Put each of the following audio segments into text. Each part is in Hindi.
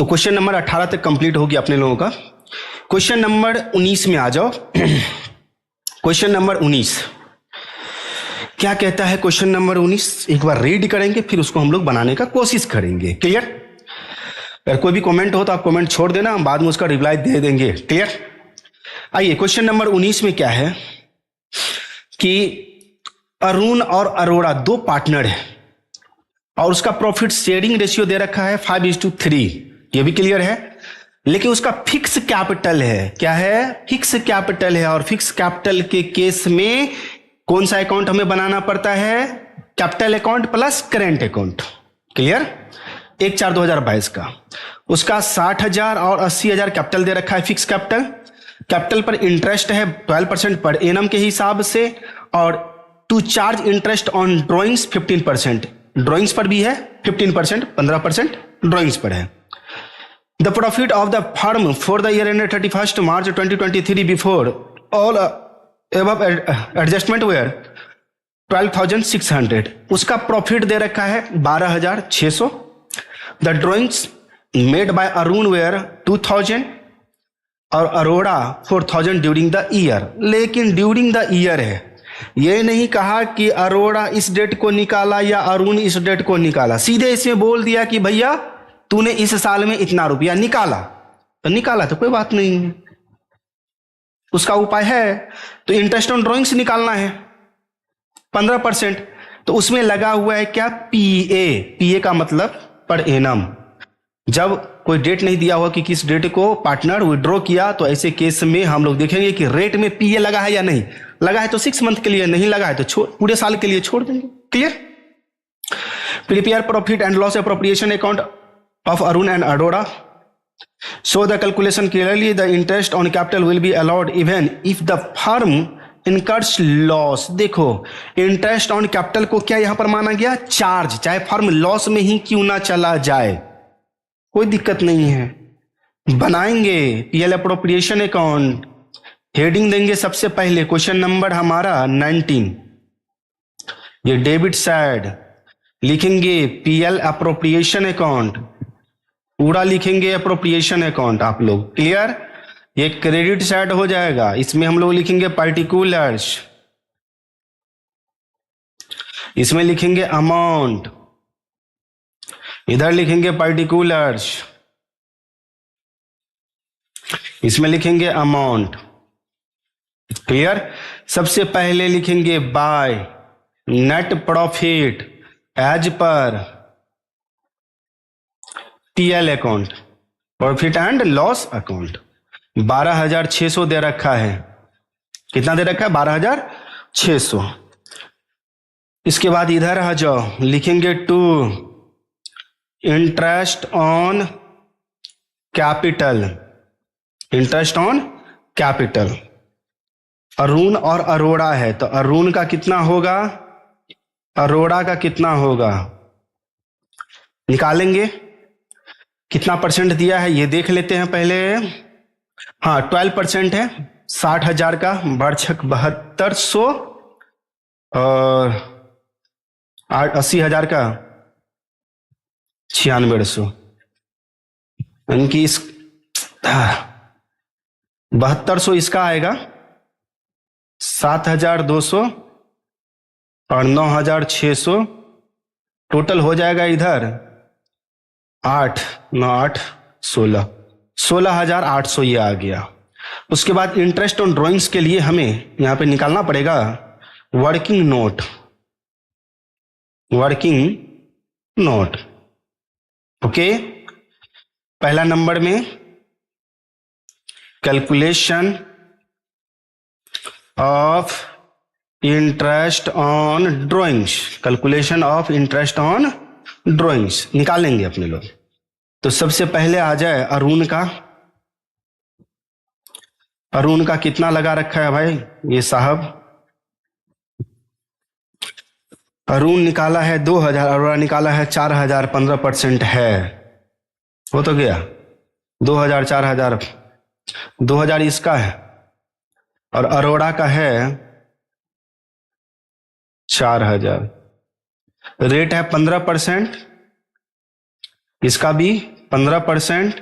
तो क्वेश्चन नंबर 18 तक कंप्लीट होगी अपने लोगों का। क्वेश्चन नंबर 19 में आ जाओ। क्वेश्चन नंबर 19 क्या कहता है? क्वेश्चन नंबर 19 एक बार रीड करेंगे, फिर उसको हम लोग बनाने का कोशिश करेंगे। क्लियर? अगर कोई भी कमेंट हो तो आप कमेंट छोड़ देना, हम बाद में उसका रिप्लाई दे देंगे। क्लियर? आइए, क्वेश्चन नंबर 19 में क्या है कि अरुण और अरोड़ा दो पार्टनर है और उसका प्रॉफिट शेयरिंग रेशियो दे रखा है 5:3। ये भी क्लियर है। लेकिन उसका फिक्स कैपिटल है। क्या है? फिक्स कैपिटल है। और फिक्स कैपिटल के केस में कौन सा अकाउंट हमें बनाना पड़ता है? Capital account plus current account. Clear? 1/4/2022 का उसका 60,000 और 80,000 कैपिटल दे रखा है, फिक्स कैपिटल। कैपिटल पर इंटरेस्ट है 12% पर एनम के हिसाब से, और to charge interest on drawings 15%। Drawings पर भी है 15%, 15% ड्रॉइंग्स पर है। The profit of the firm for the year ended 31 March 2023 before all above adjustment where 12,600। उसका प्रॉफिट दे रखा है 12,600। The drawings made by Arun where 2,000 और अरोड़ा 4,000 ड्यूरिंग द ईयर। लेकिन ड्यूरिंग द ईयर है, ये नहीं कहा कि अरोड़ा इस डेट को निकाला या अरुण इस डेट को निकाला। सीधे इसमें बोल दिया कि भैया तूने इस साल में इतना रुपया निकाला, तो निकाला तो कोई बात नहीं है। उसका उपाय है तो इंटरेस्ट ऑन ड्रॉइंग्स निकालना है 15%। तो उसमें लगा हुआ है क्या? पीए। पीए का मतलब पर एनम। जब कोई डेट नहीं दिया हुआ कि किस डेट को पार्टनर विड्रॉ किया, तो ऐसे केस में हम लोग देखेंगे कि रेट में पीए लगा है या नहीं। लगा है तो 6 मंथ के लिए, नहीं लगा है तो पूरे साल के लिए छोड़ देंगे। Clear? Prepare profit and loss appropriation account of Arun and Arora. So the calculation clearly the interest on capital will be allowed even if the firm incurs loss. देखो, इंटरेस्ट ऑन कैपिटल को क्या यहां पर माना गया? चार्ज, चाहे फर्म लॉस में ही क्यों ना चला जाए, कोई दिक्कत नहीं है। बनाएंगे पीएल अप्रोप्रिएशन अकाउंट, हेडिंग देंगे सबसे पहले क्वेश्चन नंबर हमारा 19। ये डेबिट साइड लिखेंगे पीएल अप्रोप्रिएशन अकाउंट, पूरा लिखेंगे अप्रोप्रिएशन अकाउंट आप लोग। क्लियर? ये क्रेडिट साइड हो जाएगा, इसमें हम लोग लिखेंगे पार्टिकुलर्स, इसमें लिखेंगे अमाउंट, इधर लिखेंगे पार्टिकुलर्स, इसमें लिखेंगे अमाउंट। क्लियर? सबसे पहले लिखेंगे by net profit as per PL account, profit and loss account. 12,600 दे रखा है। कितना दे रखा है? 12,600। इसके बाद इधर आ जाओ, लिखेंगे to interest on capital, interest on capital. Arun और अरोड़ा है तो अरुण का कितना होगा, अरोड़ा का कितना होगा, निकालेंगे। कितना परसेंट दिया है ये देख लेते हैं पहले। हाँ, 12% है। 60,000 का बढ़छक 7,200 और 80,000 का 96,100, यानी कि इस 7200 इसका आएगा, 7,200 और 9,600 टोटल हो जाएगा इधर 8 9 8 16 16,800 ये आ गया। उसके बाद इंटरेस्ट ऑन ड्राइंग्स के लिए हमें यहां पे निकालना पड़ेगा working note, working note. Okay, पहला नंबर में calculation of interest on drawings, calculation of interest on drawings निकालेंगे अपने लोग। तो सबसे पहले आ जाए अरुण का। अरुण का कितना लगा रखा है भाई ये साहब? अरुण निकाला है 2,000, अरोड़ा निकाला है 4,000, 15% है, हो तो गया 2,000 4,000, 2,000 इसका है और अरोड़ा का है 4,000। रेट है 15%, इसका भी 15%,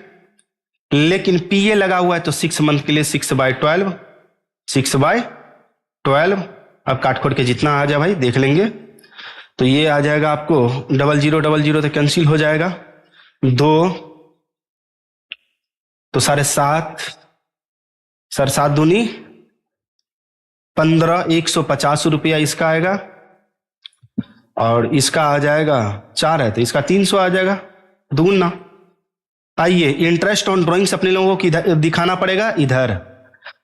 लेकिन पीए लगा हुआ है तो 6 मंथ के लिए 6/12, 6/12। अब काट खोट के जितना आ जाए भाई देख लेंगे। तो ये आ जाएगा आपको 0000 तो कैंसिल हो जाएगा, 2 तो 7.5, 7 दूनी 15, 150 रुपया इसका आएगा, और इसका आ जाएगा 4 है तो इसका 300 आ जाएगा, दुगुना। आइए इंटरेस्ट ऑन ड्राइंग्स अपने लोगों को इधर दिखाना पड़ेगा, इधर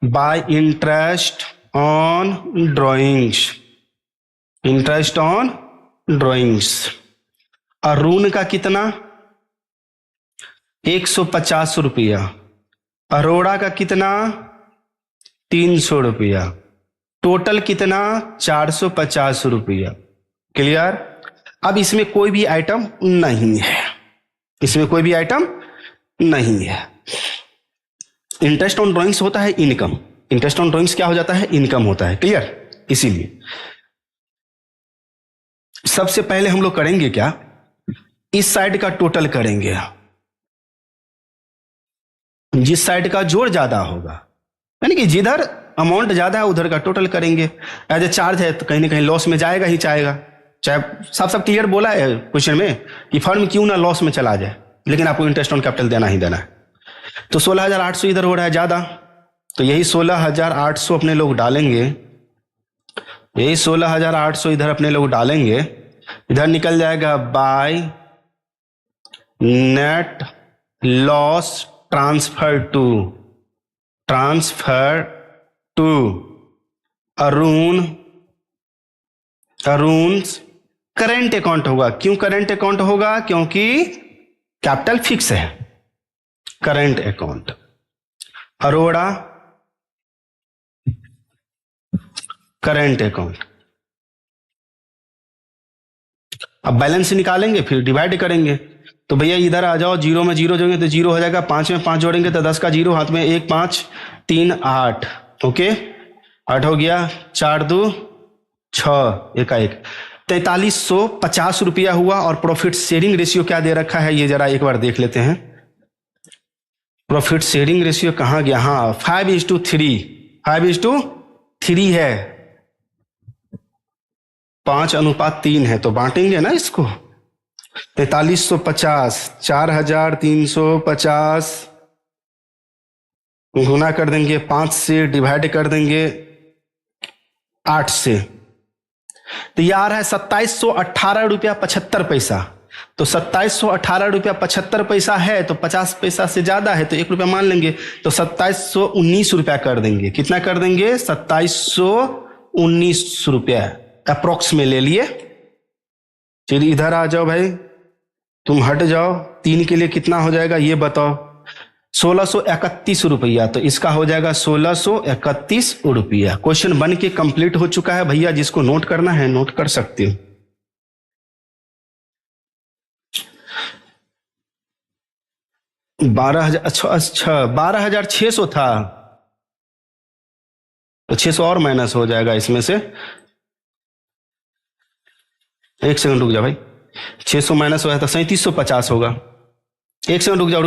bye interest on drawings, interest on drawings. Arun का कितना 150 रुपया, अरोड़ा का कितना 300 रुपया, टोटल कितना 450 रुपया। क्लियर। अब इसमें कोई भी आइटम नहीं है, इसमें कोई भी आइटम नहीं है। इंटरेस्ट ऑन ड्राइंग्स होता है इनकम, इंटरेस्ट ऑन ड्राइंग्स क्या हो जाता है, इनकम होता है। क्लियर। इसीलिए सबसे पहले हम लोग करेंगे क्या, इस साइड का टोटल करेंगे, जिस साइड का जोड़ ज्यादा होगा, यानी कि जिधर अमाउंट ज्यादा है उधर का टोटल करेंगे। एज ए चार्ज है तो कहीं ना कहीं लॉस में जाएगा ही जाएगा, चाहे सब क्लियर बोला है क्वेश्चन में कि फर्म क्यों ना लॉस में चला जाए, लेकिन आपको इंटरेस्ट ऑन कैपिटल देना ही देना है। तो 16,800 इधर हो रहा है ज्यादा, तो यही 16,800 अपने लोग डालेंगे, यही 16,800 इधर अपने लोग डालेंगे, इधर निकल जाएगा by net loss transfer to Arun current account होगा। क्यों करेंट अकाउंट होगा, क्योंकि कैपिटल फिक्स है, current account. Arora current account. अब बैलेंस निकालेंगे फिर डिवाइड करेंगे, तो भैया इधर आ जाओ, 0 में 0 जोड़ेंगे तो 0 हो जाएगा, 5 में 5 जोड़ेंगे तो 10 का 0 हाथ में, 1 5 3 8, ओके 8 हो गया, 4 2 6, 1 1, 4350 रुपया हुआ। और प्रॉफिट शेयरिंग रेशियो क्या दे रखा है ये जरा एक बार देख लेते हैं। प्रॉफिट शेयरिंग रेशियो कहां गया, हाँ 5:3, 5:3 है, 5:3 है, तो बांटेंगे ना इसको। 4350, 4350 गुना कर देंगे 5 से, डिवाइड कर देंगे 8 से, तो ये आ रहा है 2718 रुपया 75 पैसा। तो 2718 रुपया 75 पैसा है, तो 50 पैसा से ज्यादा है तो 1 रुपया मान लेंगे, तो 2719 रुपया कर देंगे। कितना कर देंगे, 2719 रुपया अप्रोक्स में ले लिए। फिर इधर आ जाओ भाई, तुम हट जाओ, 3 के लिए कितना हो जाएगा ये बताओ, 1631 रुपया, तो इसका हो जाएगा 1631 रुपया। क्वेश्चन बन के कंप्लीट हो चुका है भैया, जिसको नोट करना है नोट कर सकते हो। अच्छा 12,600 था, तो 600 और माइनस हो जाएगा इसमें से। एक सेकंड रुक जाओ भाई, 600 माइनस हो जाए तो 3750 होगा। एक सेकंड रुक जाओ,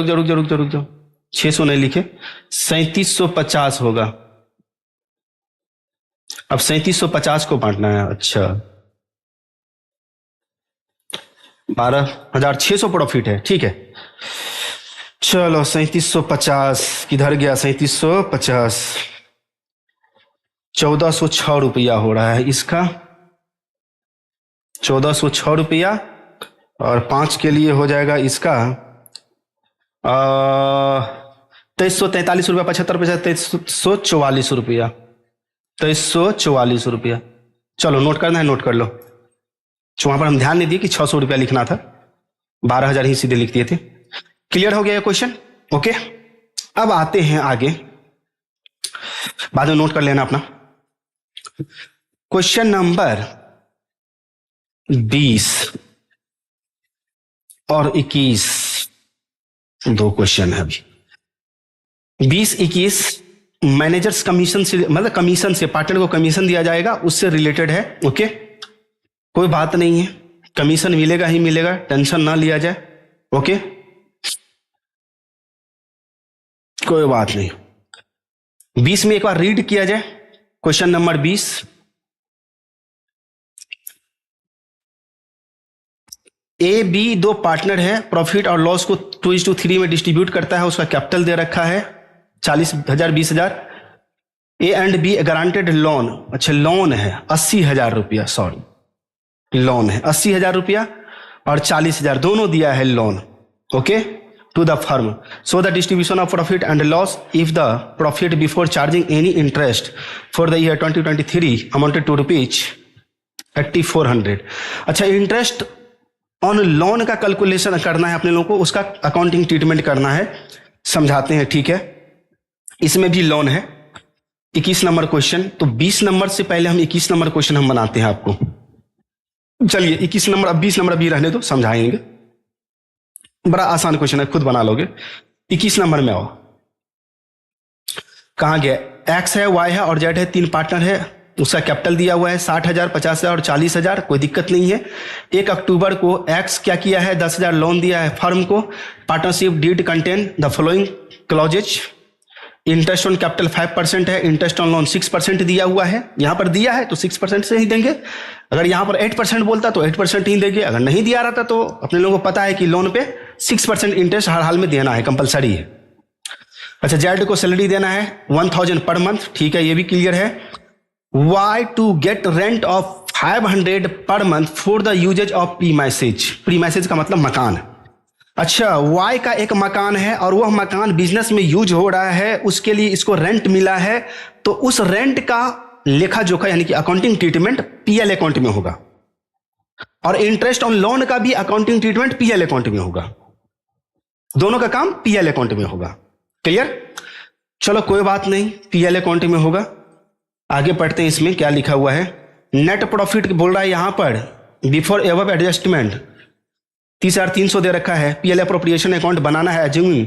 600 नहीं लिखे, 3750 होगा। अब 3750 को बांटना है। अच्छा 12,600 प्रॉफिट है, ठीक है। चलो 3750 किधर गया, 3750 1406 रुपया हो रहा है इसका, 1406 रुपया, और 5 के लिए हो जाएगा इसका 2343 रुपया 75 पैसा, 2344 रुपया, 2344 रुपया। चलो नोट करना है नोट कर लो। वहां पर हम ध्यान नहीं दिए कि 600 रुपया लिखना था, 12,000 ही सीधे लिख दिए थे। क्लियर हो गया ये क्वेश्चन, ओके। अब आते हैं आगे, बाद में नोट कर लेना अपना। क्वेश्चन नंबर 20 और 21, 2 क्वेश्चन है अभी। 20-21 मैनेजर्स कमीशन से, मतलब कमीशन से, पार्टनर को कमीशन दिया जाएगा, उससे रिलेटेड है, ओके। कोई बात नहीं है, कमीशन मिलेगा ही मिलेगा, टेंशन ना लिया जाए, ओके। कोई बात नहीं। 20 में एक बार रीड किया जाए क्वेश्चन नंबर 20। ए बी दो पार्टनर है, प्रॉफिट और लॉस को 2:3 में डिस्ट्रीब्यूट करता है। उसका कैपिटल दे रखा है 40,000 20,000। A and B guaranteed loan, अच्छा लोन है 80,000 रुपया, सॉरी लोन है 80,000 रुपया और 40,000 दोनों दिया है loan, okay, to the firm. So the distribution of profit and loss if the profit before charging any interest for the year 2023 amounted to rupees 8,400। अच्छा, इंटरेस्ट ऑन लोन का कैलकुलेशन करना है अपने लोगों को, उसका अकाउंटिंग ट्रीटमेंट करना है, समझाते हैं, ठीक है। इसमें भी लोन है 21 नंबर क्वेश्चन। तो 20 नंबर से पहले हम 21 नंबर क्वेश्चन हम बनाते हैं आपको। चलिए 21 नंबर, अब 20 नंबर अभी रहने दो, समझाएंगे। बड़ा आसान क्वेश्चन है, खुद बना लोगे। 21 नंबर में आओ, कहां गया? एक्स है, वाई है और जेड है, 3 पार्टनर है। उसका कैपिटल दिया हुआ है 60,000, 50,000 और 40,000, कोई दिक्कत नहीं है। 1 अक्टूबर को एक्स क्या किया है, 10,000 लोन दिया है फर्म को। Partnership deed contain the following clauses. Interest on capital 5% है, इंटरेस्ट ऑन लोन 6% दिया हुआ है। यहां पर दिया है तो 6% से ही देंगे। अगर यहां पर 8% बोलता तो 8% ही देंगे। अगर नहीं दिया रहता तो अपने लोगों को पता है कि लोन पे 6% इंटरेस्ट हर हाल में देना है, कंपलसरी है। अच्छा, जेड को सैलरी देना है 1,000 पर मंथ, ठीक है, ये भी क्लियर है। Y to get rent of 500 per month for the usages of premises. Premises का मतलब मकान। अच्छा, वाई का एक मकान है और वह मकान बिजनेस में यूज हो रहा है, उसके लिए इसको रेंट मिला है, तो उस रेंट का लेखा जोखा यानी कि अकाउंटिंग ट्रीटमेंट पीएल अकाउंट में होगा। और इंटरेस्ट ऑन लोन का भी अकाउंटिंग ट्रीटमेंट पीएल अकाउंट में होगा। दोनों का काम पीएल अकाउंट में होगा। क्लियर? चलो कोई बात नहीं, पीएल अकाउंट में होगा। आगे पढ़ते हैं, इसमें क्या लिखा हुआ है। नेट प्रॉफिट बोल रहा है यहां पर बिफोर एबव एडजस्टमेंट 30,300 दे रखा है। पीएल अप्रोप्रिएशन अकाउंट बनाना है। Assuming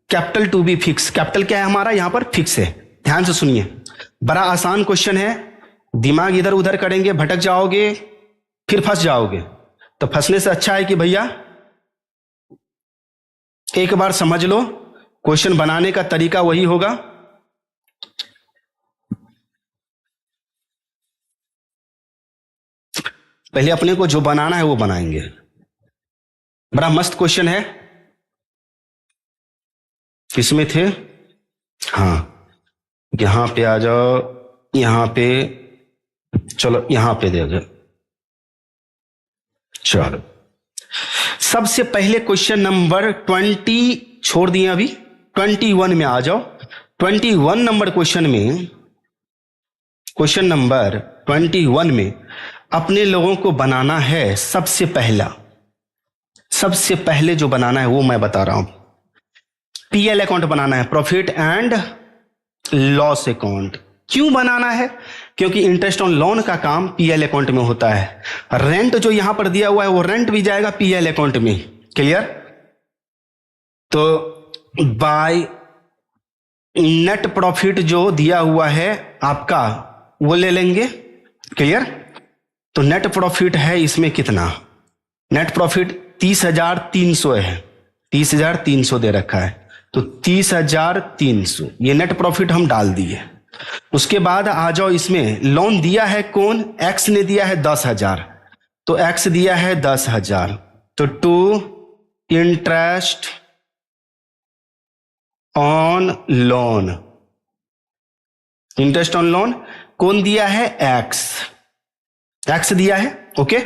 capital to be fix. Capital क्या है हमारा यहां पर? फिक्स है। ध्यान से सुनिए, बड़ा आसान क्वेश्चन है। दिमाग इधर उधर करेंगे, भटक जाओगे, फिर फंस जाओगे। तो फंसने से अच्छा है कि भैया एक बार समझ लो, क्वेश्चन बनाने का तरीका वही होगा। पहले अपने को जो बनाना है वो बनाएंगे। बड़ा मस्त क्वेश्चन है। किसमें थे? हाँ, यहां पे आ जाओ, यहां पे, चलो यहां पे दे दो। चलो सबसे पहले क्वेश्चन नंबर 20 छोड़ दिए, अभी 21 में आ जाओ। 21 नंबर क्वेश्चन में, क्वेश्चन नंबर 21 में अपने लोगों को बनाना है सबसे पहले जो बनाना है वो मैं बता रहा हूं। पीएल अकाउंट बनाना है, प्रॉफिट एंड लॉस अकाउंट। क्यों बनाना है? क्योंकि इंटरेस्ट ऑन लोन का काम पीएल अकाउंट में होता है। रेंट जो यहां पर दिया हुआ है वो रेंट भी जाएगा पीएल अकाउंट में। क्लियर? तो बाय नेट प्रॉफिट जो दिया हुआ है आपका वो ले लेंगे। क्लियर? तो नेट प्रॉफिट है इसमें कितना? नेट प्रॉफिट 30,300 है। 30,300 दे रखा है, तो 30,300 ये नेट प्रॉफिट हम डाल दिए। उसके बाद आ जाओ, इसमें लोन दिया है कौन? एक्स ने दिया है 10,000, तो एक्स दिया है 10,000, तो to interest on loan. Interest on loan कौन दिया है? एक्स दिया है। ओके,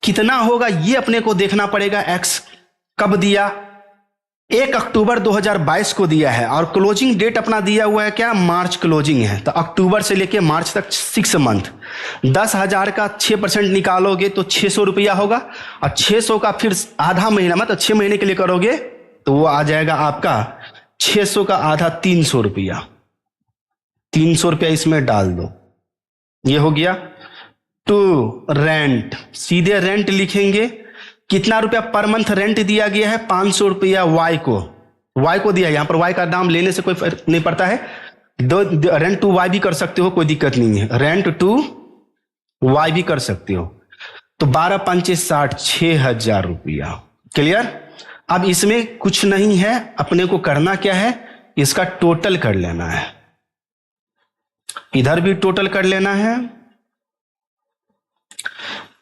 कितना होगा ये अपने को देखना पड़ेगा। एक्स कब दिया? 1 अक्टूबर 2022 को दिया है और क्लोजिंग डेट अपना दिया हुआ है क्या? मार्च क्लोजिंग है, तो अक्टूबर से लेके मार्च तक 6 मंथ। 10,000 का 6% निकालोगे तो 600 रुपया होगा, और 600 का फिर आधा महीना, मतलब 6 महीने के लिए करोगे तो वो आ जाएगा आपका 600 का आधा 300 रुपया। 300 रुपया इसमें डाल दो, ये हो गया। टू रेंट, सीधे रेंट लिखेंगे। कितना रुपया पर मंथ रेंट दिया गया है? 500 रुपया वाई को दिया। यहां पर वाई का दाम लेने से कोई फर्क नहीं पड़ता है, रेंट टू वाई भी कर सकते हो, कोई दिक्कत नहीं है। रेंट टू वाई भी कर सकते हो। तो 12×5 = 60, 6,000 रुपया। क्लियर? अब इसमें कुछ नहीं है, अपने को करना क्या है? इसका टोटल कर लेना है, इधर भी टोटल कर लेना है।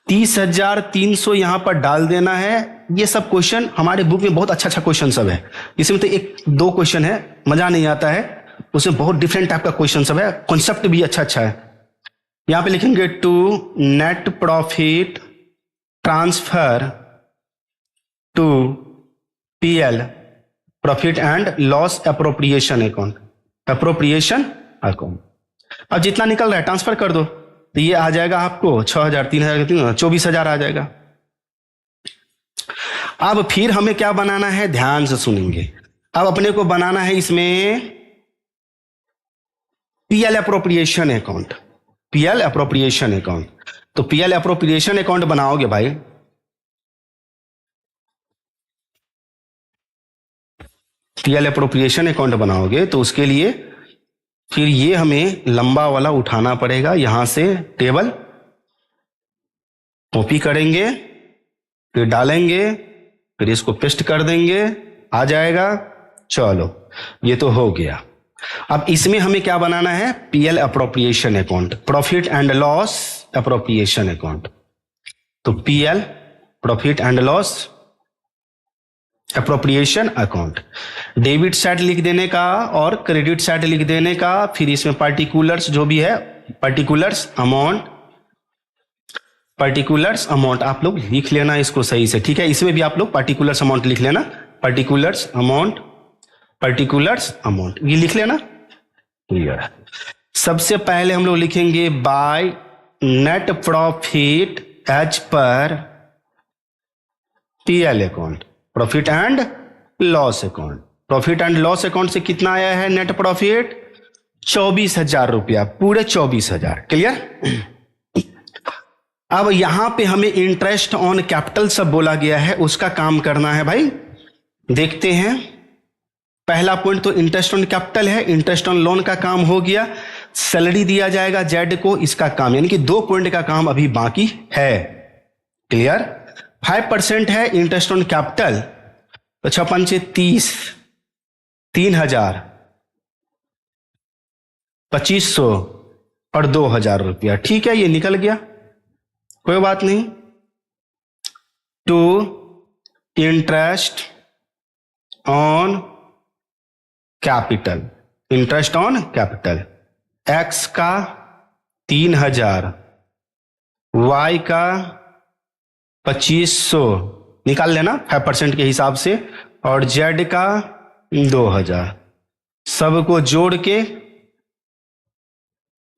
30,300 यहां पर डाल देना है। ये सब क्वेश्चन हमारे बुक में बहुत अच्छा क्वेश्चन सब है। इसमें तो एक दो क्वेश्चन है, मजा नहीं आता है, उसमें बहुत डिफरेंट टाइप का क्वेश्चन सब है, कॉन्सेप्ट भी अच्छा है। यहां पे लिखेंगे to net profit transfer to PL profit and loss appropriation account. अब जितना निकल रहा है ट्रांसफर कर दो, तो ये आ जाएगा आपको 6,000, 3,000, 24,000 आ जाएगा। अब फिर हमें क्या बनाना है, ध्यान से सुनेंगे। अब अपने को बनाना है इसमें पीएल अप्रोप्रिएशन अकाउंट। तो पीएल अप्रोप्रिएशन अकाउंट बनाओगे भाई, पीएल अप्रोप्रिएशन अकाउंट बनाओगे तो उसके लिए फिर ये हमें लंबा वाला उठाना पड़ेगा। यहां से टेबल कॉपी करेंगे, फिर डालेंगे, फिर इसको पेस्ट कर देंगे, आ जाएगा। चलो ये तो हो गया। अब इसमें हमें क्या बनाना है, PL appropriation account, profit and loss appropriation account. तो PL profit and loss appropriation account, debit side लिख देने का और क्रेडिट साइड लिख देने का। फिर इसमें पर्टिकुलर्स जो भी है, पर्टिकुलर्स अमाउंट आप लोग लिख लेना इसको सही से, ठीक है। इसमें भी आप लोग पर्टिकुलर्स अमाउंट लिख लेना, पर्टिकुलर्स अमाउंट ये लिख लेना। क्लियर। सबसे पहले हम लोग लिखेंगे by net profit as per PL account, profit and loss account. Profit and loss account से कितना आया है नेट प्रॉफिट, 24,000 रुपया, पूरे 24,000। क्लियर। अब यहां पे हमें इंटरेस्ट ऑन कैपिटल सब बोला गया है, उसका काम करना है भाई। देखते हैं, पहला पॉइंट तो इंटरेस्ट ऑन कैपिटल है, इंटरेस्ट ऑन लोन का काम हो गया, सैलरी दिया जाएगा जेड को, इसका काम, यानी कि 2 पॉइंट का काम अभी बाकी है। क्लियर। 5% है इंटरेस्ट ऑन कैपिटल, तो 6 30, 3,000, 2,500 और 2,000 रुपया। ठीक है, ये निकल गया, कोई बात नहीं। To interest on capital, interest on capital, X का 3,000, वाई का 2,500 निकाल लेना 5% के हिसाब से, और जेड का 2,000, सबको जोड़ के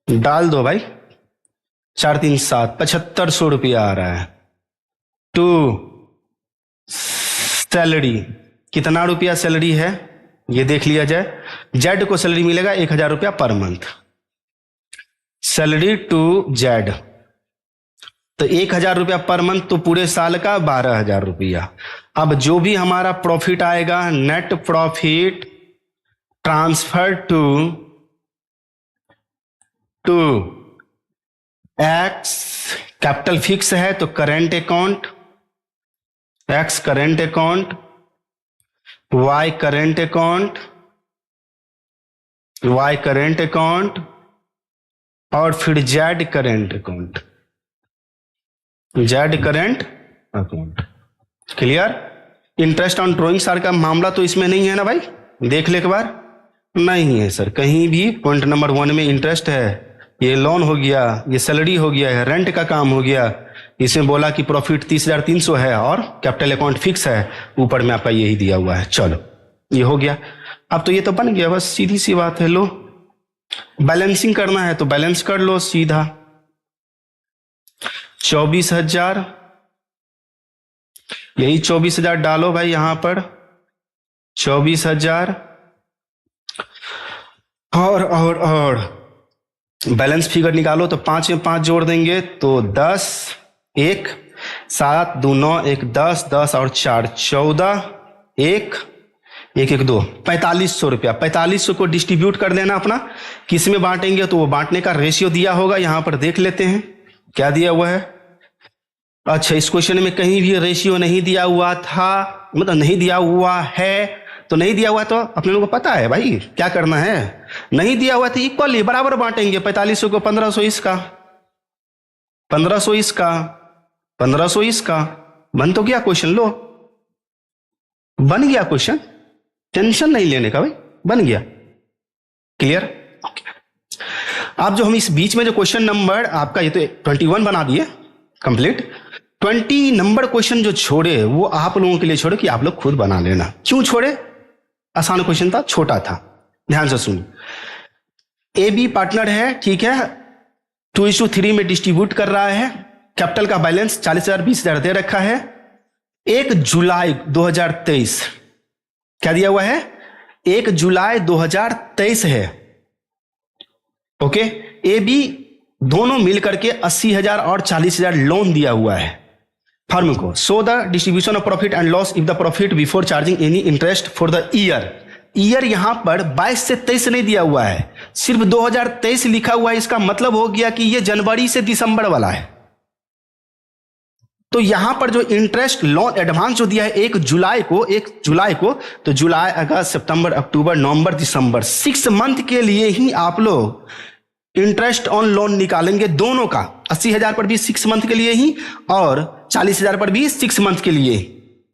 डाल दो भाई। 4 3 7 7,500 रुपया आ रहा है। टू सैलरी, कितना रुपया सैलरी है ये देख लिया जाए। जेड को सैलरी मिलेगा 1,000 रुपया per month, salary to Z, तो 1,000 रुपया पर मंथ, तो पूरे साल का 12,000 रुपया। अब जो भी हमारा प्रॉफिट आएगा, net profit transfer to X, capital fix है तो current account, X current account, Y current account, Y current account, और फिर Z current account, Z current account. Clear. Interest on drawings का मामला तो इसमें नहीं है ना भाई, देख ले एक बार। नहीं है सर, कहीं भी पॉइंट नंबर 1 में इंटरेस्ट है, ये लोन हो गया, ये सैलरी हो गया है, रेंट का काम हो गया। इसमें बोला कि प्रॉफिट 30,300 है और कैपिटल अकाउंट फिक्स है, ऊपर में आपका यही दिया हुआ है। चलो ये हो गया। अब तो ये तो बन गया, बस सीधी सी बात है। लो बैलेंसिंग करना है तो बैलेंस कर लो सीधा। 24,000, यही 24,000 डालो भाई यहां पर, 24,000 और बैलेंस फिगर निकालो तो 5 में 5 जोड़ देंगे तो 10, 1 7 2 9 1 10 10 और 4 14 1 1 1 2 4500 रुपया। 4500 को डिस्ट्रीब्यूट कर देना अपना, किस में बांटेंगे तो वो बांटने का रेशियो दिया होगा, यहां पर देख लेते हैं क्या दिया हुआ है। अच्छा, इस क्वेश्चन में कहीं भी रेशियो नहीं दिया हुआ था, मतलब नहीं दिया हुआ है, तो नहीं दिया हुआ तो अपने लोगों को पता है भाई क्या करना है। नहीं दिया हुआ तो इक्वली बराबर बांटेंगे, 4500 को 1500 इसका, 1500 इसका, 1500 इसका। बन तो गया क्वेश्चन, लो बन गया क्वेश्चन, टेंशन नहीं लेने का भाई, बन गया। क्लियर? आप जो हम इस बीच में जो क्वेश्चन नंबर आपका ये तो 21 बना दिए कंप्लीट, 20 नंबर क्वेश्चन जो छोड़े वो आप लोगों के लिए छोड़े कि आप लोग खुद बना लेना। क्यों छोड़े? आसान क्वेश्चन था, छोटा था। ध्यान से सुनिए। ए बी पार्टनर है, ठीक है, 2:3 में डिस्ट्रीब्यूट कर रहा है। कैपिटल का बैलेंस 40,000 20,000 दे रखा है। 1 जुलाई 2023 क्या दिया हुआ है? 1 जुलाई 2023 है। ओके, ए बी दोनों मिलकर के 80,000 और 40,000 लोन दिया हुआ है फर्म को। सो the distribution of profit and loss if the profit before charging any interest for the year. Year यहां पर 22 से 23 नहीं दिया हुआ है, सिर्फ 2023 लिखा हुआ है। इसका मतलब हो गया कि यह जनवरी से दिसंबर वाला है। तो यहां पर जो इंटरेस्ट लोन एडवांस जो दिया है 1 जुलाई को, तो जुलाई अगस्त सितंबर अक्टूबर नवंबर दिसंबर 6 मंथ के लिए ही आप लोग इंटरेस्ट ऑन लोन निकालेंगे दोनों का। 80,000 पर भी 6 मंथ के लिए ही और 40,000 पर भी 6 मंथ के लिए।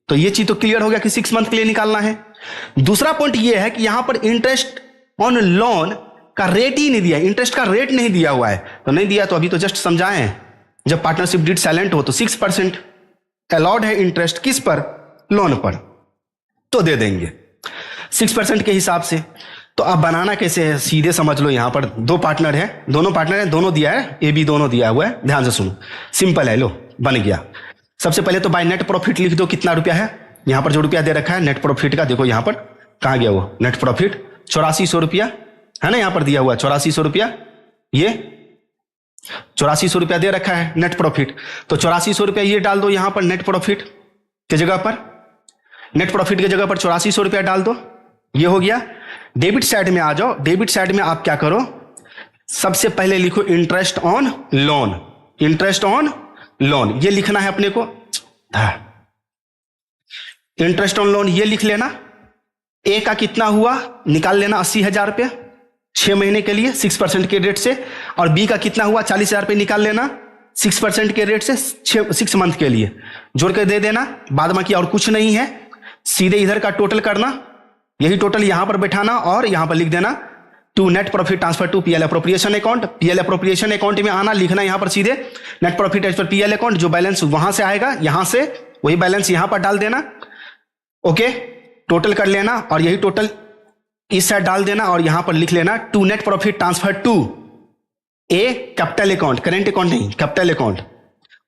तो ये चीज तो क्लियर हो गया कि 6 मंथ के लिए निकालना है। दूसरा पॉइंट ये है कि यहां पर इंटरेस्ट ऑन लोन का रेट ही नहीं दिया, इंटरेस्ट का रेट नहीं दिया हुआ है। तो नहीं दिया तो अभी तो जस्ट समझाएं, जब पार्टनरशिप डीड साइलेंट हो तो 6% अलाउड है इंटरेस्ट किस पर? लोन पर, तो दे देंगे 6% के हिसाब से। तो अब बनाना कैसे है सीधे समझ लो। यहां पर दो पार्टनर है, दोनों दिया है, ए बी दोनों दिया हुआ है। ध्यान से सुनो, सिंपल है, लो बन गया। सबसे पहले तो बाय नेट प्रॉफिट लिख दो, कितना रुपया है। यहां पर जो रुपया दे रखा है नेट प्रॉफिट का, देखो यहां पर कहां गया वो नेट प्रॉफिट, 8400 रुपया है ना, यहां पर दिया हुआ 8400 रुपया, ये 8400 रुपया दे रखा है नेट प्रॉफिट। तो 8400 रुपया ये डाल दो यहां पर नेट प्रॉफिट के जगह पर, नेट प्रॉफिट की जगह पर 8400 रुपया डाल दो, ये हो गया। डेबिट साइड में आ जाओ। डेबिट साइड में आप क्या करो, सबसे पहले लिखो interest on loan, interest on loan ये लिखना है अपने को। इंटरेस्ट ऑन लोन ये लिख लेना। ए का कितना हुआ निकाल लेना, 80,000 रुपये 6 महीने के लिए 6% के रेट से, और बी का कितना हुआ 40,000 रुपये निकाल लेना 6% के रेट से 6 मंथ के लिए, जोड़ के दे देना। बाद बाकी और कुछ नहीं है, सीधे इधर का टोटल करना, यही टोटल यहां पर बैठाना और यहां पर लिख देना to net profit transfer to PL appropriation account. PL appropriation account में आना, लिखना यहां पर सीधे net profit as per PL account, जो बैलेंस वहां से आएगा यहां से वही बैलेंस यहां पर डाल देना। ओके, टोटल कर लेना और यही टोटल इस साइड डाल देना और यहां पर लिख लेना to net profit transfer to A capital account, current account नहीं कैपिटल अकाउंट,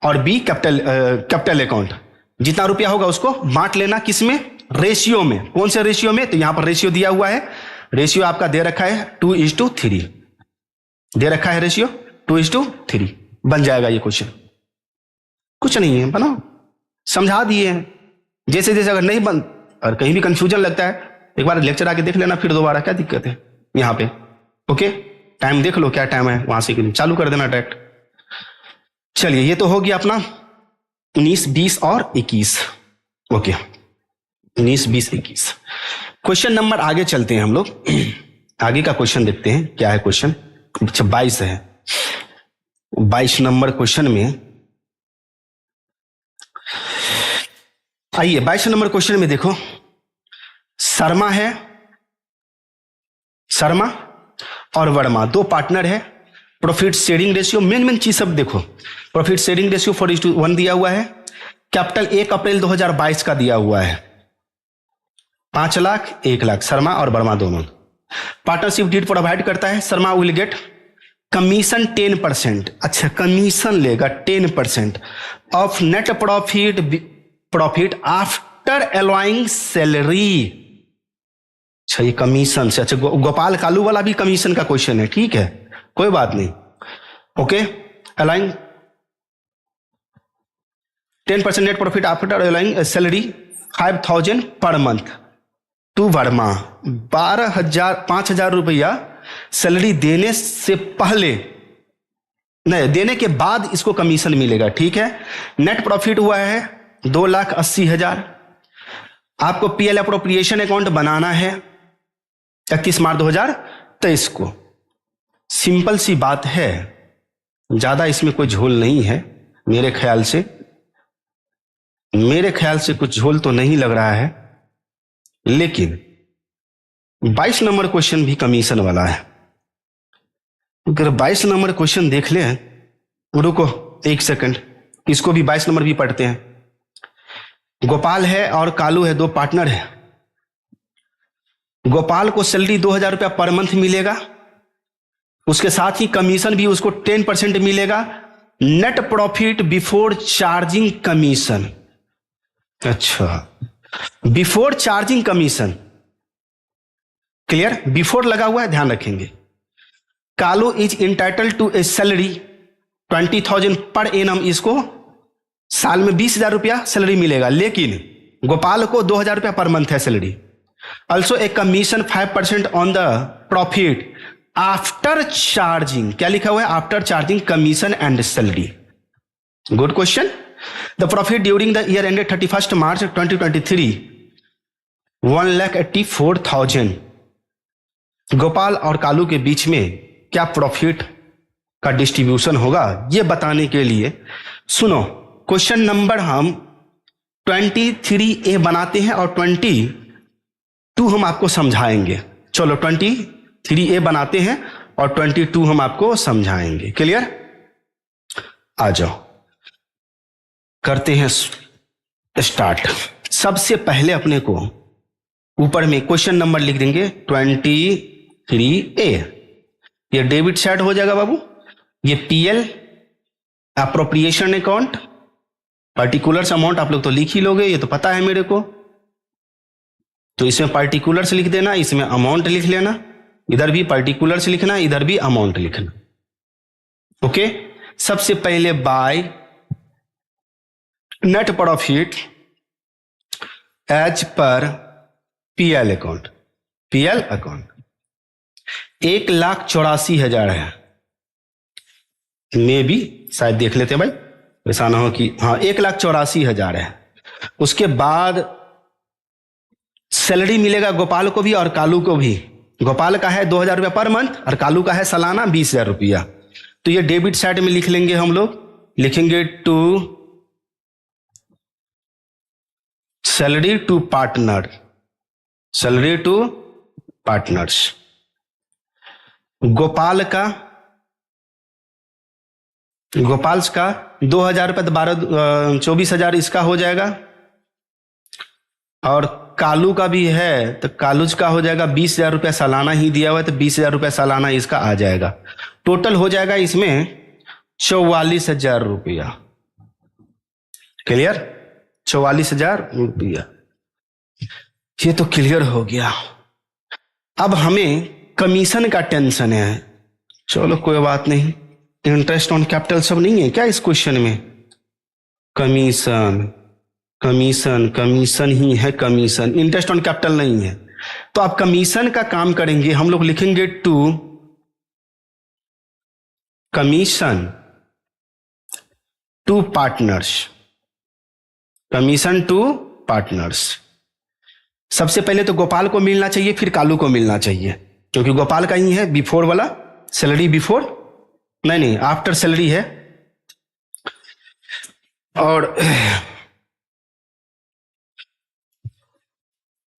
और बी कैपिटल अकाउंट। जितना रुपया होगा उसको बांट लेना, किसमें? रेशियो में। कौन से रेशियो में? तो यहां पर रेशियो दिया हुआ है, रेशियो आपका दे रखा है 2:3 दे रखा है, रेशियो 2:3 बन जाएगा ये क्वेश्चन। कुछ नहीं है, बनाओ, समझा दिए हैं। जैसे जैसे अगर नहीं बन और कहीं भी कंफ्यूजन लगता है एक बार लेक्चर आके देख लेना, फिर दोबारा, क्या दिक्कत है यहां पे। ओके, टाइम देख लो क्या टाइम है, वहां से चालू कर देना डायरेक्ट। चलिए, ये तो हो गया अपना 19, 20 और 21। ओके, 19, 20, 21। क्वेश्चन नंबर आगे चलते हैं हम लोग, आगे का क्वेश्चन देखते हैं क्या है क्वेश्चन। अच्छा, 22 है। 22 नंबर क्वेश्चन में आइए, 22 नंबर क्वेश्चन में देखो, शर्मा है, शर्मा और वर्मा दो पार्टनर है। प्रॉफिट शेयरिंग रेशियो, मेन चीज सब देखो। प्रॉफिट शेयरिंग रेशियो 4:1 दिया हुआ है। कैपिटल 1 अप्रैल 2022 का दिया हुआ है, 5 लाख 1 लाख, शर्मा और वर्मा दोनों। पार्टनरशिप डीड प्रोवाइड करता है, शर्मा विल गेट कमीशन 10%। अच्छा, कमीशन लेगा 10% of net profit after allowing salary. अच्छा, ये कमीशन से, अच्छा गोपाल कालू वाला भी कमीशन का क्वेश्चन है, ठीक है, कोई बात नहीं। Okay, allowing 10% net profit after allowing salary 5,000 per month to Verma. 5,000 रुपया सैलरी देने से पहले, नहीं देने के बाद इसको कमीशन मिलेगा, ठीक है। नेट प्रॉफिट हुआ है 2,80,000, आपको पीएल अप्रोप्रिएशन अकाउंट बनाना है 31 मार्च 2023 को। सिंपल सी बात है, ज्यादा इसमें कोई झोल नहीं है। मेरे ख्याल से कुछ झोल तो नहीं लग रहा है, लेकिन 22 नंबर क्वेश्चन भी कमीशन वाला है। अगर 22 नंबर क्वेश्चन देख ले, रुको एक सेकंड, इसको भी 22 नंबर भी पढ़ते हैं। गोपाल है और कालू है, दो पार्टनर है। गोपाल को सैलरी 2000 रुपया पर मंथ मिलेगा, उसके साथ ही कमीशन भी उसको 10% मिलेगा। Net profit before charging commission. अच्छा, before charging commission, clear? Before लगा हुआ है, ध्यान रखेंगे। Kalu is entitled to a salary 20,000 per annum, इसको साल में 20,000 रुपया सैलरी मिलेगा, लेकिन गोपाल को 2,000 रुपया पर मंथ है salary. Also a commission 5% on the profit after charging, क्या लिखा हुआ है? After charging commission and salary. Good question. The profit during the year ended 31 मार्च 2023 1,84,000। गोपाल और कालू के बीच में क्या प्रॉफिट का डिस्ट्रीब्यूशन होगा, यह बताने के लिए सुनो, क्वेश्चन नंबर हम 23A बनाते हैं और 22 हम आपको समझाएंगे। चलो 23A बनाते हैं और 22 हम आपको समझाएंगे। क्लियर? आ जाओ, करते हैं स्टार्ट। सबसे पहले अपने को ऊपर में क्वेश्चन नंबर लिख देंगे 23A। ये डेबिट साइड हो जाएगा बाबू, ये PL appropriation account, particulars amount आप लोग तो लिख ही लोगे, ये तो पता है मेरे को। तो इसमें पर्टिकुलर्स लिख देना, इसमें अमाउंट लिख लेना, इधर भी पर्टिकुलर्स लिखना, इधर भी अमाउंट लिखना। ओके, सबसे पहले by net profit as per PL account. PL account 1,84,000 है, मे भी शायद देख लेते भाई, ऐसा ना हो कि हाँ 1,84,000 है। उसके बाद सैलरी मिलेगा गोपाल को भी और कालू को भी। गोपाल का है 2,000 रुपया पर मंथ और कालू का है सालाना 20,000 रुपया। तो ये डेबिट साइड में लिख लेंगे हम लोग, लिखेंगे to salary to partner, salary to partners. Gopal का 2,000 रुपये, 24,000 इसका हो जाएगा। और कालू का भी है, तो कालूज का हो जाएगा 20,000 रुपया सालाना ही दिया हुआ है, तो 20,000 रुपया सालाना इसका आ जाएगा। टोटल हो जाएगा इसमें 44,000 रुपया। क्लियर? 44,000 रुपया, ये तो क्लियर हो गया। अब हमें कमीशन का टेंशन है। चलो कोई बात नहीं, इंटरेस्ट ऑन कैपिटल सब नहीं है क्या इस क्वेश्चन में? कमीशन कमीशन कमीशन ही है, कमीशन, इंटरेस्ट ऑन कैपिटल नहीं है। तो आप कमीशन का काम करेंगे, हम लोग लिखेंगे to commission to partners, commission to partners. सबसे पहले तो गोपाल को मिलना चाहिए, फिर कालू को मिलना चाहिए, क्योंकि गोपाल का ही है बिफोर वाला, सैलरी बिफोर नहीं आफ्टर सैलरी है। और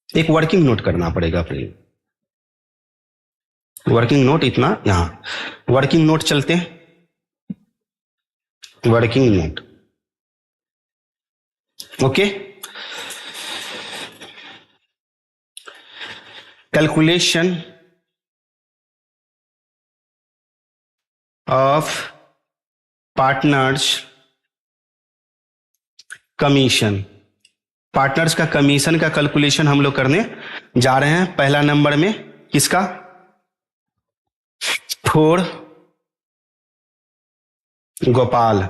एक वर्किंग नोट करना पड़ेगा अपने, वर्किंग नोट इतना, यहां वर्किंग नोट चलते हैं, working note. Okay, calculation of partners commission. Partners का कमीशन का कैलकुलेशन हम लोग करने जा रहे हैं। पहला नंबर में किसका? फॉर गोपाल,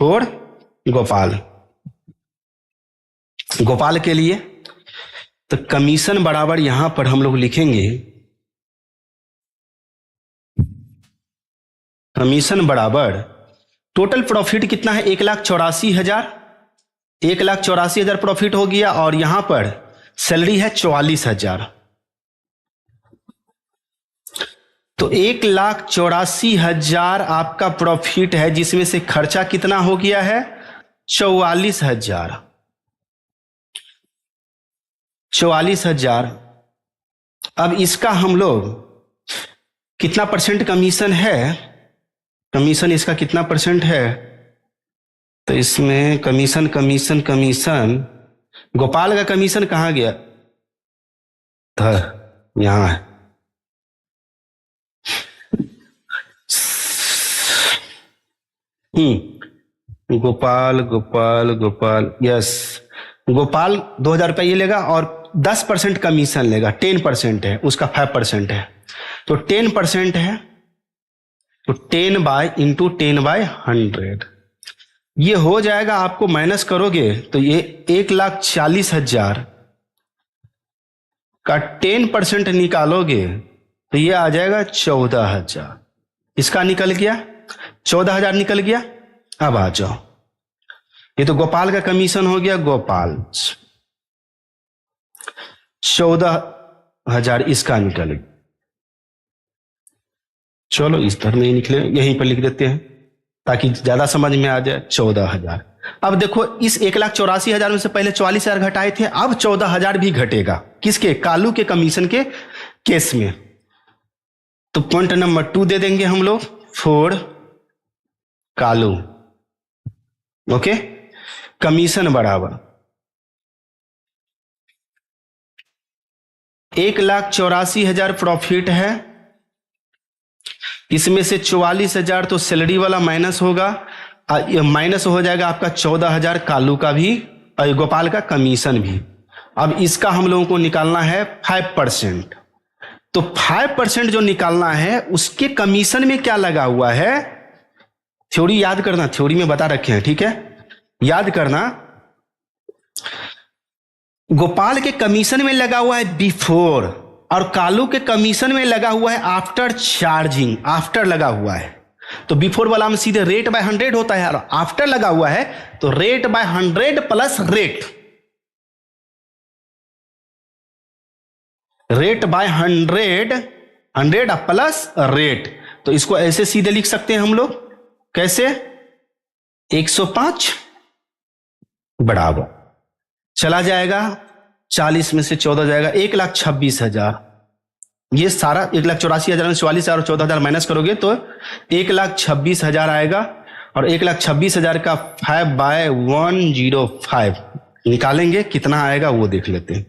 फॉर गोपाल, गोपाल के लिए। तो कमीशन बराबर यहां पर हम लोग लिखेंगे, कमीशन बराबर टोटल प्रॉफिट कितना है? 1,84,000, 1,84,000 प्रॉफिट हो गया और यहां पर सैलरी है 44,000। तो 1,84,000 आपका प्रॉफिट है, जिसमें से खर्चा कितना हो गया है? 44,000। 44,000। अब इसका हम लोग कितना परसेंट कमीशन है? कमीशन इसका कितना परसेंट है? तो इसमें कमीशन कमीशन कमीशन, गोपाल का कमीशन कहाँ गया था? यहां है। गोपाल गोपाल गोपाल, यस, गोपाल 2,000 रुपये ये लेगा और 10% कमीशन लेगा। 10% है उसका, 5% है, तो 10% है, तो 10/10/100 ये हो जाएगा। आपको माइनस करोगे तो ये 1,40,000 का 10% निकालोगे तो ये आ जाएगा 14,000। इसका निकल गया, 14,000 निकल गया। अब आ जाओ, ये तो गोपाल का कमीशन हो गया, गोपाल 14,000 इसका निकल गया। चलो इस तरह नहीं निकले, यहीं पर लिख देते हैं ताकि ज्यादा समझ में आ जाए। 14,000। अब देखो, इस 1,84,000 में से पहले 44,000 घटाए थे, अब 14,000 भी घटेगा। किसके? कालू के कमीशन के केस में। तो पॉइंट नंबर 2 दे देंगे हम लोग, फॉर कालू। ओके, कमीशन बराबर 1,84,000 प्रॉफिट है, इसमें से 44,000 तो सैलरी वाला माइनस होगा, माइनस हो जाएगा आपका 14,000 कालू का भी और गोपाल का कमीशन भी। अब इसका हम लोगों को निकालना है 5%। तो 5% जो निकालना है उसके कमीशन में क्या लगा हुआ है? थ्योरी याद करना, थ्योरी में बता रखे हैं, ठीक है, याद करना। गोपाल के कमीशन में लगा हुआ है बिफोर और कालू के कमीशन में लगा हुआ है आफ्टर चार्जिंग। आफ्टर लगा हुआ है तो बिफोर वाला में सीधे रेट बाय 100 होता है, और आफ्टर लगा हुआ है तो rate by 100 plus rate. Rate by 100 plus rate. तो इसको ऐसे सीधे लिख सकते हैं हम लोग, कैसे? 105 बराबर चला जाएगा, 40 में से 14 जाएगा, 1,26,000। ये सारा 1,84,000 में 44,000 और 14,000 माइनस करोगे तो 1,26,000 आएगा। और 1,26,000 का 5/105 निकालेंगे, कितना आएगा वो देख लेते हैं।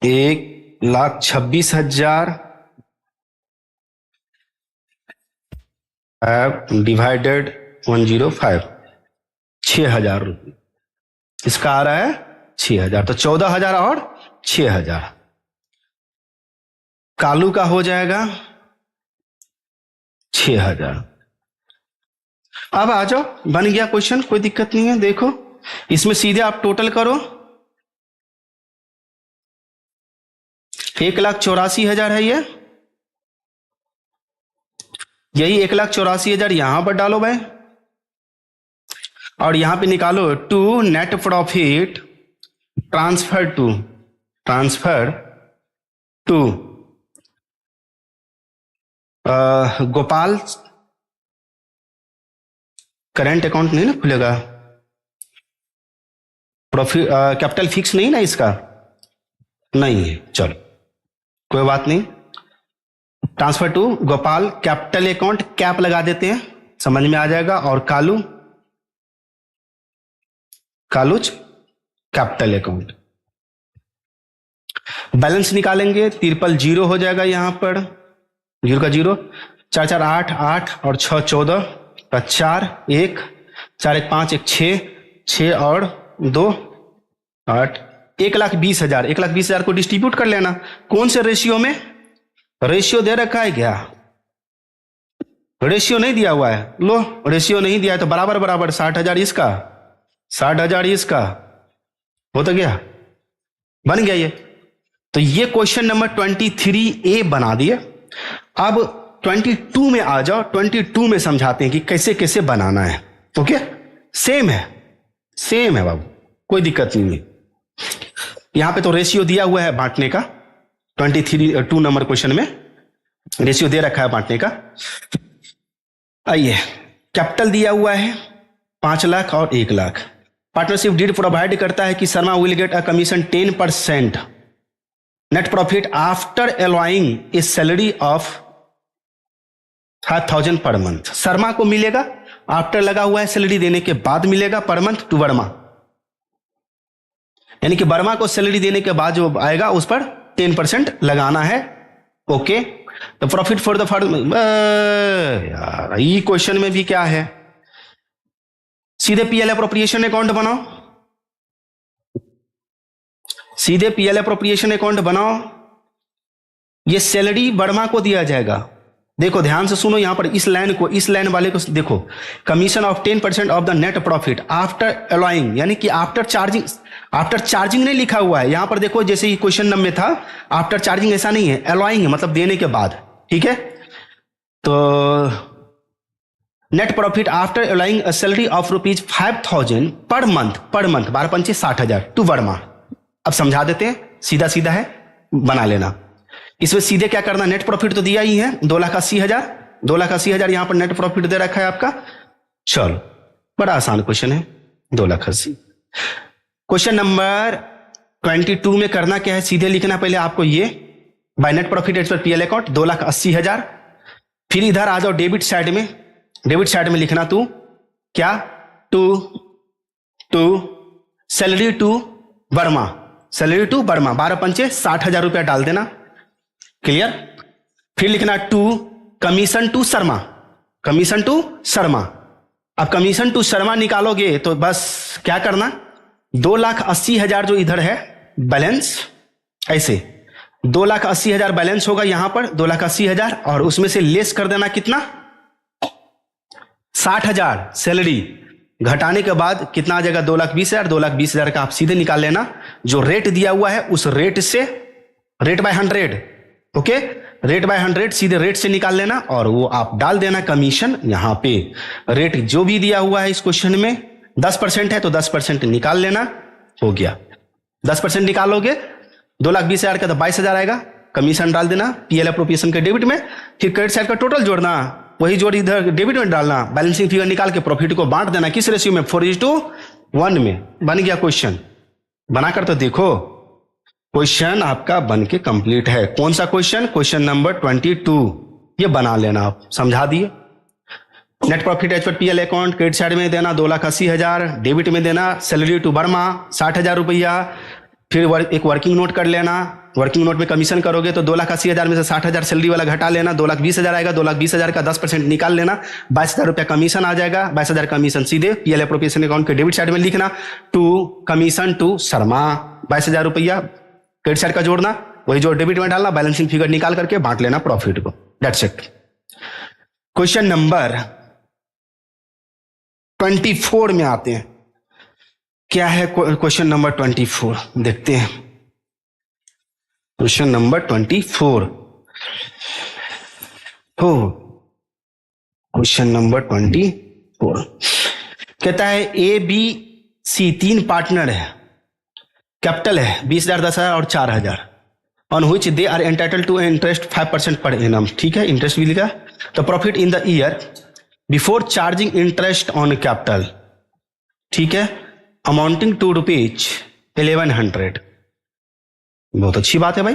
1,26,000 डिवाइडेड 105, 6,000 रुपये इसका आ रहा है 6,000। तो 14,000 और 6,000 कालू का हो जाएगा 6,000। अब आ जाओ, बन गया क्वेश्चन, कोई दिक्कत नहीं है। देखो इसमें सीधे आप टोटल करो, 1,84,000 है ये, यही 1,84,000 यहां पर डालो भाई, और यहां पे निकालो to net profit transfer to Gopal. Current account नहीं ना खुलेगा, प्रॉफिट कैपिटल फिक्स नहीं ना इसका, नहीं है, चलो कोई बात नहीं। Transfer to Gopal capital account, cap लगा देते हैं, समझ में आ जाएगा। और कालूच कैपिटल अकाउंट। बैलेंस निकालेंगे, 3 हो जाएगा यहां पर, 0 का 0, 4 4 8 8 और 6 14 का 4 1 4 1 5 1 6 6 और 2 8, 1,20,000। 1,20,000 को डिस्ट्रीब्यूट कर लेना। कौन से रेशियो में? रेशियो दे रखा है क्या? रेशियो नहीं दिया हुआ है, लो रेशियो नहीं दिया है तो बराबर बराबर 60,000 इसका 60,000 इसका, हो तो गया, बन गया ये। तो ये क्वेश्चन नंबर 23A बना दिए। अब 22 में आ जाओ, 22 में समझाते हैं कि कैसे कैसे बनाना है। ओके, सेम है बाबू, कोई दिक्कत नहीं है। यहां पे तो रेशियो दिया हुआ है बांटने का, 2 नंबर क्वेश्चन में रेशियो दे रखा है बांटने का। आइए, कैपिटल दिया हुआ है 5 लाख और 1 लाख। पार्टनरशिप डीड प्रोवाइड करता है कि Sharma will get a commission 10% net profit after alloying A salary of 5,000 per month. Sharma को मिलेगा आफ्टर लगा हुआ है सैलरी देने के बाद मिलेगा पर मंथ टू वर्मा, यानी कि वर्मा को सैलरी देने के बाद जो आएगा उस पर 10% लगाना है। ओके, तो प्रॉफिट फॉर द फर्म, यार ये क्वेश्चन में भी क्या है, सीधे पीएल अप्रोप्रिएशन अकाउंट बनाओ, सीधे पीएल अप्रोप्रिएशन अकाउंट बनाओ। ये सैलरी वर्मा को दिया जाएगा। देखो ध्यान से सुनो, यहां पर इस लाइन वाले को देखो, commission of 10% of the net profit after allowing, यानी कि आफ्टर चार्जिंग नहीं लिखा हुआ है यहां पर। देखो जैसे ही क्वेश्चन नंबर में था आफ्टर चार्जिंग, ऐसा नहीं है, अलाउइंग है मतलब देने के बाद। ठीक है, तो net profit after allowing a salary of ₹5,000 per month 12 पंचे 60,000 टू वर्मा। अब समझा देते हैं, सीधा सीधा है, बना लेना। इसमें सीधे क्या करना, नेट प्रॉफिट तो दिया ही है 2,80,000 यहां पर नेट प्रॉफिट दे रखा है आपका। चलो, बड़ा आसान क्वेश्चन है, 2,80,000। क्वेश्चन नंबर 22 में करना क्या है, सीधे लिखना पहले आपको ये by net profit as per PL account 2,80,000। फिर इधर आ जाओ डेबिट साइड में लिखना तू क्या, टू सैलरी टू वर्मा 12 पंचे 60,000 रुपया डाल देना। क्लियर। फिर लिखना टू कमीशन टू शर्मा। अब कमीशन टू शर्मा निकालोगे तो बस क्या करना, 2,80,000 जो इधर है बैलेंस, ऐसे 2,80,000 बैलेंस होगा यहां पर 2,80,000, और उसमें से लेस कर देना कितना, 60,000 सैलरी घटाने के बाद कितना आ जाएगा, 2,20,000। 2,20,000 का आप सीधे निकाल लेना, जो रेट दिया हुआ है उस रेट से, rate by 100, okay, rate by 100 सीधे रेट से निकाल लेना, और वो आप डाल देना कमीशन। यहां पे रेट जो भी दिया हुआ है इस क्वेश्चन में 10% है तो 10% निकाल लेना, हो गया। 10% निकालोगे 2,20,000 का तो 22,000 आएगा, कमीशन डाल देना पीएल अप्रोप्रिएशन के डेबिट में। फिर क्रेडिट साइड का टोटल जोड़ना, वही जोड़ इधर डेबिट में डालना, बैलेंसिंग फिगर निकाल के प्रॉफिट को बांट देना। किस रेशियो में, 4:1 में। बन गया क्वेश्चन, बनाकर तो देखो, क्वेश्चन आपका बन के कंप्लीट है। कौन सा क्वेश्चन, क्वेश्चन नंबर 22, ये बना लेना आप, समझा दिए। Net profit as per PL account credit side में देना 2,80,000, डेबिट में देना सैलरी टू वर्मा 60,000 रुपया। फिर एक वर्किंग नोट कर लेना, वर्किंग नोट में कमीशन करोगे तो 2,80,000 में से 60,000 सैलरी वाला घटा लेना, 2,20,000 आएगा, 2,20,000 का 10% निकाल लेना, 22,000 रुपया कमीशन आ जाएगा। 22,000 कमीशन सीधे पीएल अप्रोप्रिएशन अकाउंट के डेबिट साइड में लिखना, टू कमीशन टू शर्मा 22,000 रुपया क्रेडिट साइड का जोड़ना, वही जो डेबिट में डालना, बैलेंसिंग फिगर निकाल करके बांट लेना प्रॉफिट को। That's it. क्वेश्चन नंबर 24 में आते हैं। क्या है क्वेश्चन नंबर 24, देखते हैं। क्वेश्चन नंबर 24 हो, क्वेश्चन नंबर 24 कहता है ए बी सी 3 पार्टनर है, कैपिटल है 20,000, 10,000 और 4,000, on which they are entitled to interest 5% per annum. ठीक है, इंटरेस्ट भी लिखा। तो profit in the year before charging interest on capital, ठीक है, अमाउंटिंग टू ₹1,100। बहुत अच्छी बात है भाई।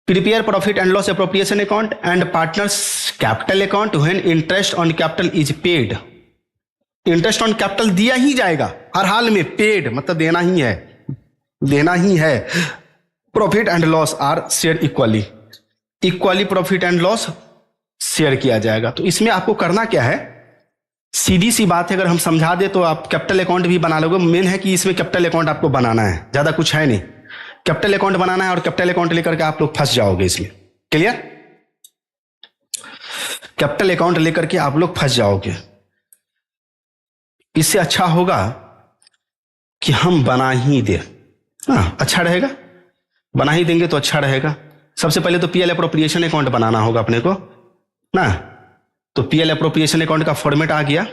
Prepare profit and loss appropriation account and partners capital account when interest on capital is paid. Interest on capital दिया ही जाएगा हर हाल में, पेड मतलब देना ही है। Profit and loss are share equally profit and loss share किया जाएगा। तो इसमें आपको करना क्या है, सीधी सी बात है, अगर हम समझा दे तो आप कैपिटल अकाउंट भी बना लोगे। मेन है कि इसमें कैपिटल अकाउंट आपको बनाना है, ज्यादा कुछ है नहीं, कैपिटल अकाउंट बनाना है और कैपिटल अकाउंट लेकर के आप लोग फंस जाओगे इसमें। क्लियर, कैपिटल अकाउंट लेकर के आप लोग फंस जाओगे। इससे अच्छा होगा कि हम बना ही दे, अच्छा रहेगा, बना ही देंगे तो अच्छा रहेगा। सबसे पहले तो पीएल अप्रोप्रिएशन अकाउंट बनाना होगा अपने को। ना। तो पीएल अप्रोप्रिएशन अकाउंट का फॉर्मेट आ गया,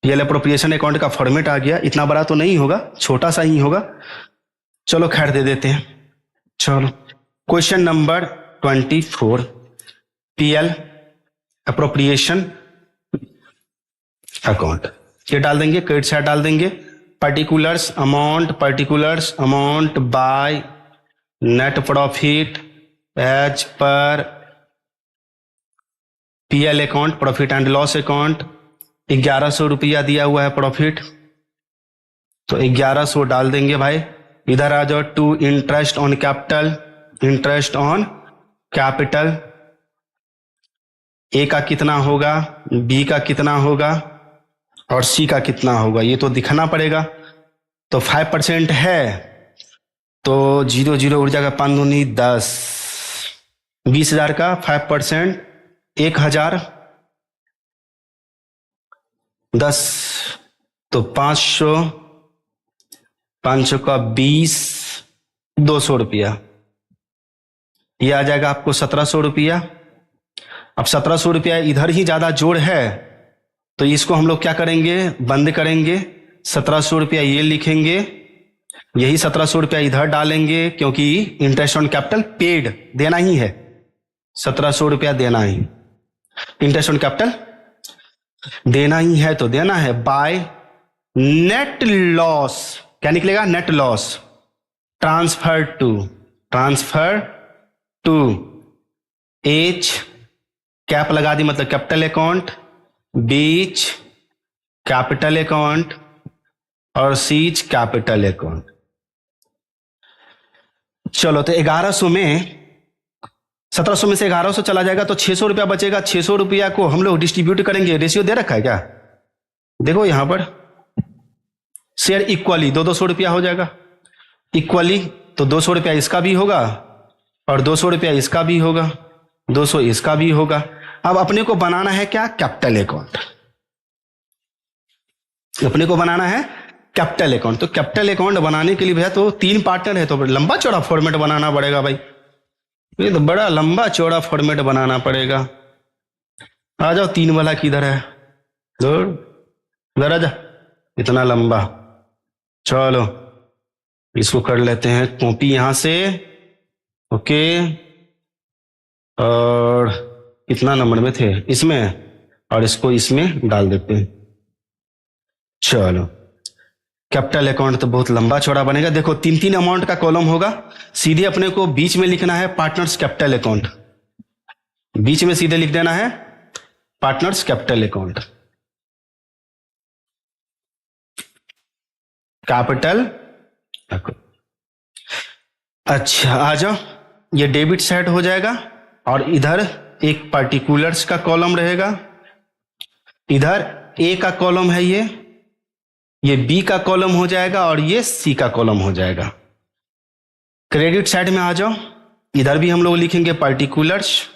पीएल अप्रोप्रिएशन अकाउंट का फॉर्मेट आ गया। इतना बड़ा तो नहीं होगा, छोटा सा ही होगा, चलो खैर दे देते हैं। चलो question number 24, PL appropriation account, ये डाल देंगे, क्रेडिट साइड डाल देंगे, particulars amount by net profit as per PL account, profit and loss account. 1100 रुपया दिया हुआ है प्रॉफिट, तो 1100 डाल देंगे भाई। इधर आ जाओ, to interest on capital, interest on capital, A का कितना होगा, बी का कितना होगा और सी का कितना होगा, ये तो दिखाना पड़ेगा। तो 5% है, तो 0 0 उड़ जाएगा, 5 दूनी 10, 20,000 का 5%, 1,000, 10, तो 500, 500 का 20, 200 रुपया, ये आ जाएगा आपको 1700 रुपया। अब 1700 रुपया इधर ही ज्यादा जोड़ है, तो इसको हम लोग क्या करेंगे, बंद करेंगे। 1700 रुपया ये लिखेंगे, यही 1700 रुपया इधर डालेंगे, क्योंकि इंटरेस्ट ऑन कैपिटल पेड देना ही है, 1700 रुपया देना ही, इंटरेस्ट ऑन कैपिटल देना ही है, तो देना है। बाय नेट लॉस, क्या निकलेगा, net loss, transfer to H, cap लगा दी मतलब capital account, B's capital account और सीच कैपिटल अकाउंट। चलो तो 1100 में, 1700 में से 1100 चला जाएगा तो 600 रुपया बचेगा। 600 रुपया को हम लोग डिस्ट्रीब्यूट करेंगे, रेशियो दे रखा है क्या, देखो यहां पर, शेयर इक्वली 200 रुपया हो जाएगा, इक्वली, तो 200 रुपया इसका भी होगा और 200 रुपया इसका भी होगा, 200 इसका भी होगा। अब अपने को बनाना है क्या, कैपिटल अकाउंट, अपने को बनाना है कैपिटल अकाउंट। तो कैपिटल अकाउंट बनाने के लिए भैया तो 3 पार्टनर है, तो लंबा चौड़ा फॉर्मेट बनाना पड़ेगा भाई, ये तो बड़ा लंबा चौड़ा फॉर्मेट बनाना पड़ेगा। आ जाओ, 3 वाला किधर है, इधर आ जा, इतना लंबा, चलो इसको कर लेते हैं कॉपी यहां से, ओके। और कितना नंबर में थे इसमें, और इसको इसमें डाल देते हैं। चलो कैपिटल अकाउंट तो बहुत लंबा चौड़ा बनेगा, देखो 3 अमाउंट का कॉलम होगा, सीधे अपने को बीच में लिखना है पार्टनर्स कैपिटल अकाउंट, बीच में सीधे लिख देना है partners capital account, capital account. अच्छा आ जाओ, ये डेबिट साइड हो जाएगा और इधर एक पार्टिकुलर्स का कॉलम रहेगा, इधर ए का कॉलम है, ये बी का कॉलम हो जाएगा और ये सी का कॉलम हो जाएगा। क्रेडिट साइड में आ जाओ, इधर भी हम लोग लिखेंगे पार्टिकुलर्स,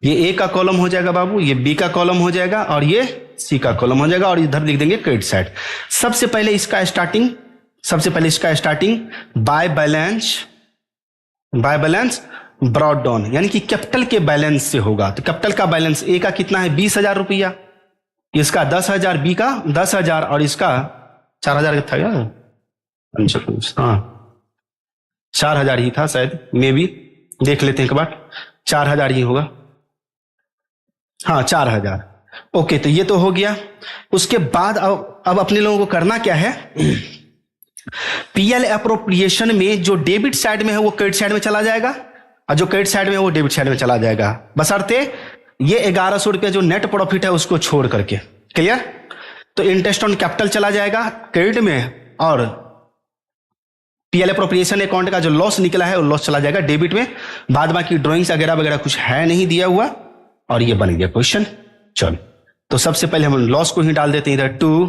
ये ए का कॉलम हो जाएगा बाबू, ये बी का कॉलम हो जाएगा और ये सी का कॉलम हो जाएगा, और इधर लिख देंगे क्रेडिट साइड। सबसे पहले इसका starting by balance brought down, यानी कि कैपिटल के बैलेंस से होगा। तो कैपिटल का बैलेंस ए का कितना है, 20,000 रुपया, इसका 10,000, बी का 10,000 और इसका 4,000 था क्या, हाँ 4,000 ही था शायद, मे भी देख लेते हैं एक बार, 4,000 ही होगा, हाँ 4,000। ओके, तो ये तो हो गया। उसके बाद अब अपने लोगों को करना क्या है, पीएल अप्रोप्रिएशन में जो डेबिट साइड में है वो क्रेडिट साइड में चला जाएगा, और जो क्रेडिट साइड में है वो डेबिट साइड में चला जाएगा, बशर्ते ये 1100 रुपया जो नेट प्रॉफिट है उसको छोड़ करके। क्लियर? तो इंटरेस्ट ऑन कैपिटल चला जाएगा क्रेडिट में, और पीएल अप्रोप्रिएशन अकाउंट का जो लॉस निकला है वो लॉस चला जाएगा डेबिट में। बाद बाकी ड्राइंग्स वगैरह वगैरह कुछ है नहीं दिया हुआ, और ये बन गया क्वेश्चन। चलो तो सबसे पहले हम लॉस को ही डाल देते हैं इधर, to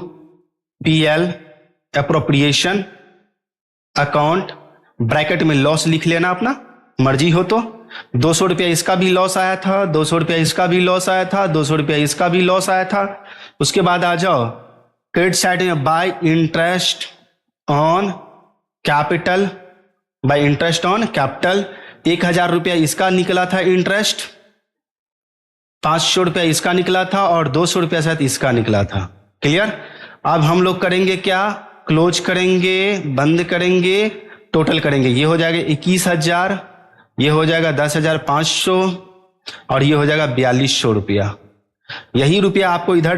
PL appropriation account, bracket में लॉस लिख लेना अपना मर्जी हो तो। 200 रुपया इसका भी लॉस आया था, 200 रुपया इसका भी लॉस आया था, 200 रुपया इसका भी लॉस आया था। उसके बाद आ जाओ क्रेडिट साइड में bye interest on capital by interest on capital. 1,000 रुपया इसका निकला था इंटरेस्ट, 500 रुपया इसका निकला था और 200 रुपया शायद इसका निकला था। क्लियर। अब हम लोग करेंगे क्या, क्लोज करेंगे, बंद करेंगे, टोटल करेंगे। ये हो जाएगा 21,000, ये हो जाएगा 10,500 और ये हो जाएगा 4,200 रुपया। यही रुपया आपको इधर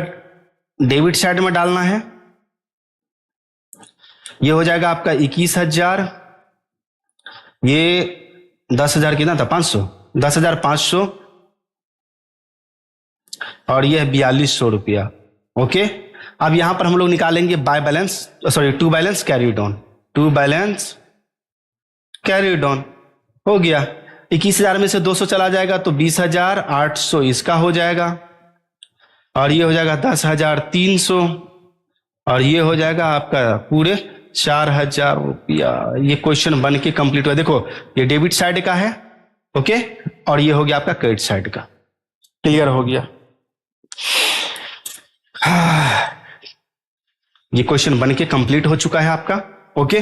डेबिट साइड में डालना है। ये हो जाएगा आपका 21,000, ये 10,000 कितना था, 500, 10,500 और ये है 4,200 रुपया। ओके। अब यहां पर हम लोग निकालेंगे by balance, sorry to balance carried on, to balance carried on. हो गया। 21,000 में से 200 चला जाएगा तो 20,800 इसका हो जाएगा और ये हो जाएगा 10,300 और ये हो जाएगा आपका पूरे 4,000 रुपया। ये क्वेश्चन बन के कंप्लीट हुआ। देखो ये डेबिट साइड का है, ओके, और ये हो गया आपका क्रेडिट साइड का। क्लियर हो गया। ये क्वेश्चन बन के कंप्लीट हो चुका है आपका। ओके।